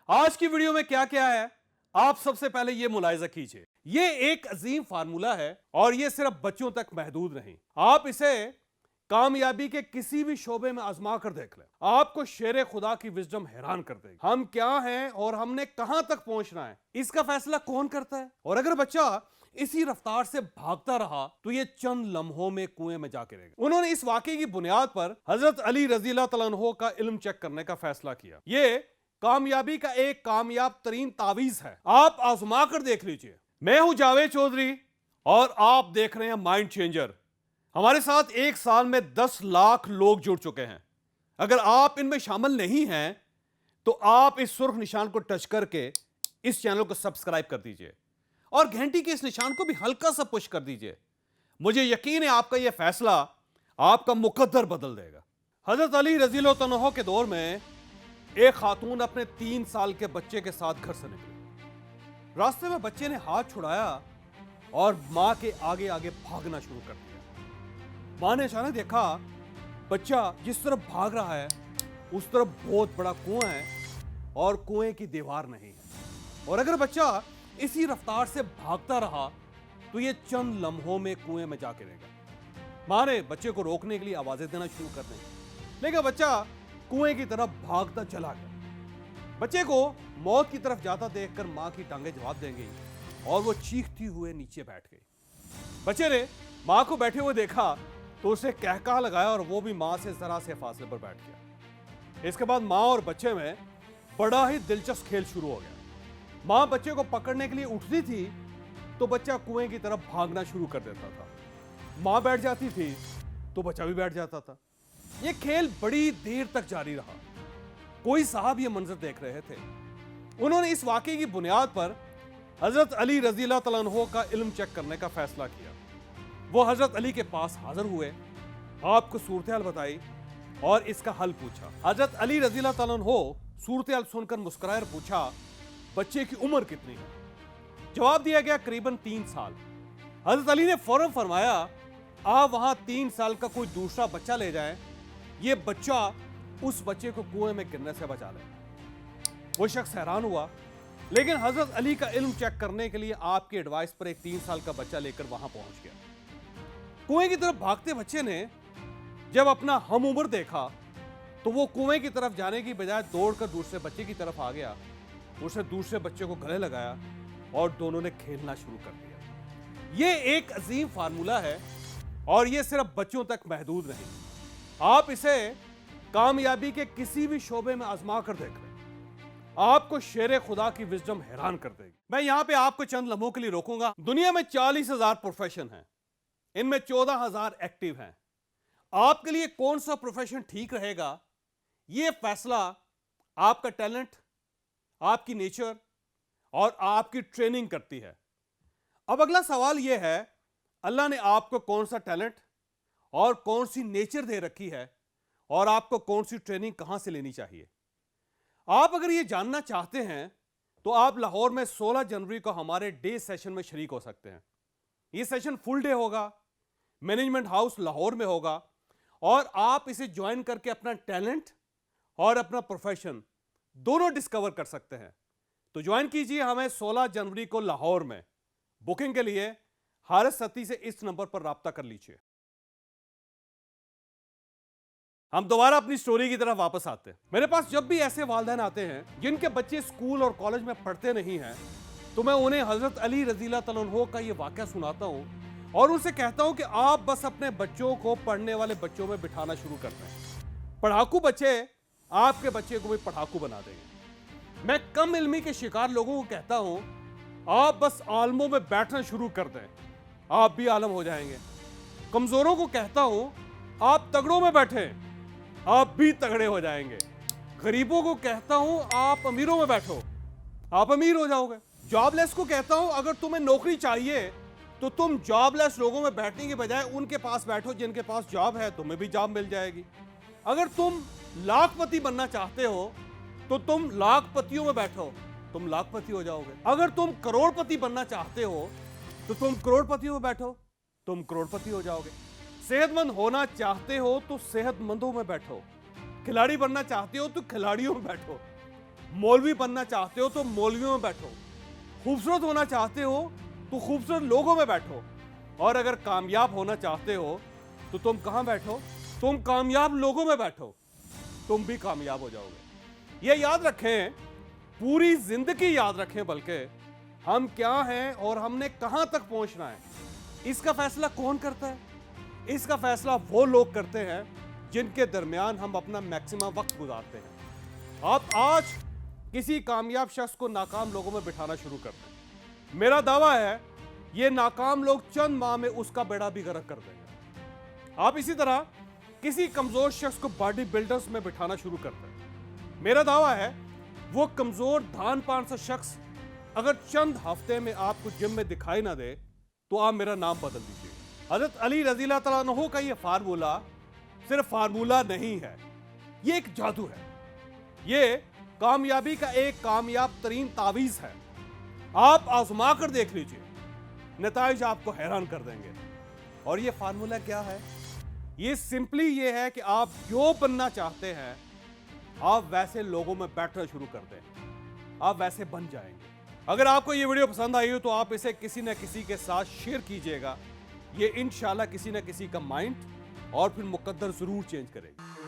आज की वीडियो में क्या क्या है, आप सबसे पहले ये मुलाहिजा कीजिए। ये एक अजीम फार्मूला है और ये सिर्फ बच्चों तक महदूद नहीं, आप इसे कामयाबी के किसी भी शोबे में आजमा कर देख लें, आपको शेर खुदा की विजडम हैरान कर देगी। हम क्या हैं और हमने कहां तक पहुंचना है, इसका फैसला कौन करता है। और अगर बच्चा इसी रफ्तार से भागता रहा तो ये चंद लम्हों में कुएं में जा गिरेगा। उन्होंने इस वाकये की बुनियाद पर हजरत अली रज़ी अल्लाह तआला अन्हु का इल्म चेक करने का फैसला किया। ये कामयाबी का एक कामयाब तरीन तावीज है, आप आजमा कर देख लीजिए। मैं हूं जावेद चौधरी और आप देख रहे हैं माइंड चेंजर। हमारे साथ एक साल में 10 लाख लोग जुड़ चुके हैं। अगर आप इनमें शामिल नहीं हैं तो आप इस सुर्ख निशान को टच करके इस चैनल को सब्सक्राइब कर दीजिए और घंटी के इस निशान को भी हल्का सा पुश कर दीजिए। मुझे यकीन है आपका यह फैसला आपका मुकद्दर बदल देगा। हजरत अली रज़ी अल्लाह अन्हु के दौर में एक खातून अपने 3 साल के बच्चे के साथ घर से निकली। रास्ते में बच्चे ने हाथ छुड़ाया और मां के आगे आगे भागना शुरू कर दिया। मां ने अचानक देखा बच्चा जिस तरफ भाग रहा है उस तरफ बहुत बड़ा कुआं है और कुएं की दीवार नहीं है। और अगर बच्चा इसी रफ्तार से भागता रहा तो यह चंद लम्हों में कुएं में जा गिरेगा। मां ने बच्चे को रोकने के लिए आवाजें देना शुरू कर दी, लेकिन बच्चा कुएं की तरफ भागता चला गया। बच्चे को मौत की तरफ जाता देखकर मां की टांगें जवाब देंगी और वो चीखती हुए नीचे बैठ गई। बच्चे ने मां को बैठे हुए देखा तो उसे कहका लगाया और वो भी मां से जरा से फासले पर बैठ गया। इसके बाद मां और बच्चे में बड़ा ही दिलचस्प खेल शुरू हो गया। मां बच्चे को पकड़ने के लिए उठती थी तो बच्चा कुएं की तरफ भागना शुरू कर देता था। मां बैठ जाती थी तो बच्चा भी बैठ जाता था। यह खेल बड़ी देर तक जारी रहा। कोई साहब यह मंजर देख रहे थे। उन्होंने इस वाकये की बुनियाद पर हजरत अली रज़ी अल्लाह तआला अन्हु का इल्म चेक करने का फैसला किया। वो हजरत अली के पास हाजिर हुए, आपको सूरत हाल बताई और इसका हल पूछा। हजरत अली रज़ी अल्लाह तआला अन्हु सूरत हाल सुनकर मुस्कुराए और पूछा, बच्चे की उम्र कितनी है? जवाब दिया गया करीबन 3 साल। हजरत अली ने फौरन फरमाया, आप वहां 3 साल का कोई दूसरा बच्चा ले जाएं, ये बच्चा उस बच्चे को कुएं में गिरने से बचा ले। वो शख्स हैरान हुआ, लेकिन हजरत अली का इल्म चेक करने के लिए आपकी एडवाइस पर एक 3 साल का बच्चा लेकर वहां पहुंच गया। कुएं की तरफ भागते बच्चे ने जब अपना हम उम्र देखा तो वो कुएं की तरफ जाने की बजाय दौड़कर दूसरे बच्चे की तरफ आ गया। उसने दूसरे बच्चे को गले लगाया और दोनों ने खेलना शुरू कर दिया। ये एक अजीम फार्मूला है और ये सिर्फ बच्चों तक महदूद नहीं, आप इसे कामयाबी के किसी भी शोबे में आजमा कर देख लें, आपको शेर खुदा की विजडम हैरान कर देगी। मैं यहां पे आपको चंद लम्हों के लिए रोकूंगा। दुनिया में 40,000 प्रोफेशन हैं, इनमें 14,000 एक्टिव हैं। आपके लिए कौन सा प्रोफेशन ठीक रहेगा, यह फैसला आपका टैलेंट, आपकी नेचर और आपकी ट्रेनिंग करती है। अब अगला सवाल यह है, अल्लाह ने आपको कौन सा टैलेंट और कौन सी नेचर दे रखी है और आपको कौन सी ट्रेनिंग कहां से लेनी चाहिए। आप अगर यह जानना चाहते हैं तो आप लाहौर में 16 जनवरी को हमारे डे सेशन में शरीक हो सकते हैं। यह सेशन फुल डे होगा, मैनेजमेंट हाउस लाहौर में होगा और आप इसे ज्वाइन करके अपना टैलेंट और अपना प्रोफेशन दोनों डिस्कवर कर सकते हैं। तो ज्वाइन कीजिए हमें 16 जनवरी को लाहौर में। बुकिंग के लिए हारिस सती से इस नंबर पर राब्ता कर लीजिए। हम दोबारा अपनी स्टोरी की तरफ वापस आते हैं। मेरे पास जब भी ऐसे वालिदैन आते हैं जिनके बच्चे स्कूल और कॉलेज में पढ़ते नहीं हैं तो मैं उन्हें हजरत अली रज़ी अल्लाह तआला अन्हु का यह वाकया सुनाता हूं और उनसे कहता हूं कि आप बस अपने बच्चों को पढ़ने वाले बच्चों में बिठाना शुरू कर दें। पढ़ाकू बच्चे आपके बच्चे को भी पढ़ाकू बना देंगे। मैं कम इल्मी के शिकार लोगों को कहता हूं, आप बस आलमों में बैठना शुरू कर दें, आप भी आलम हो जाएंगे। कमजोरों को कहता हूं, आप तगड़ों में बैठें, आप भी तगड़े हो जाएंगे। गरीबों को कहता हूं, आप अमीरों में बैठो, आप अमीर हो जाओगे। जॉबलेस को कहता हूं, अगर तुम्हें नौकरी चाहिए तो तुम जॉबलेस लोगों में बैठने की बजाय उनके पास बैठो जिनके पास जॉब है, तुम्हें भी जॉब मिल जाएगी। अगर तुम लाखपति बनना चाहते हो तो तुम लाखपतियों में बैठो, तुम लाखपति हो जाओगे। अगर तुम करोड़पति बनना चाहते हो तो तुम करोड़पतियों में बैठो, तुम करोड़पति हो जाओगे। सेहतमंद होना चाहते हो तो सेहतमंदों में बैठो, खिलाड़ी बनना चाहते हो तो खिलाड़ियों में बैठो। मौलवी बनना चाहते हो तो मौलवियों में बैठो, खूबसूरत होना चाहते हो तो खूबसूरत लोगों में बैठो, और अगर कामयाब होना चाहते हो तो तुम कहां बैठो? तुम कामयाब लोगों में बैठो, तुम भी कामयाब हो जाओगे। ये याद रखें, पूरी जिंदगी याद रखें, बल्कि हम क्या हैं और हमने कहां तक पहुंचना है, इसका फैसला कौन करता है? इसका फैसला वो लोग करते हैं जिनके दरमियान हम अपना मैक्सिमम वक्त गुजारते हैं। आप आज किसी कामयाब शख्स को नाकाम लोगों में बिठाना शुरू कर दें, मेरा दावा है ये नाकाम लोग चंद माह में उसका बेड़ा भी गर्क कर देंगे। आप इसी तरह किसी कमजोर शख्स को बॉडी बिल्डर्स में बिठाना शुरू कर दें, मेरा दावा है वो कमजोर धान पान सा शख्स अगर चंद हफ्ते में आपको जिम में दिखाई ना दे तो आप मेरा नाम बदल दीजिए। हजरत अली रज़ी अल्लाह तआला अन्हु का ये फार्मूला सिर्फ फार्मूला नहीं है, ये एक जादू है, ये कामयाबी का एक कामयाब तरीन तावीज है। आप आजमा कर देख लीजिए, नताइज आपको हैरान कर देंगे। और ये फार्मूला क्या है? ये सिंपली ये है कि आप जो बनना चाहते हैं आप वैसे लोगों में बैठना शुरू कर दें, आप वैसे बन जाएंगे। अगर आपको ये वीडियो पसंद आई हो तो आप इसे किसी न किसी के साथ शेयर कीजिएगा, ये इंशाल्लाह किसी न किसी का माइंड और फिर मुकद्दर जरूर चेंज करेगी।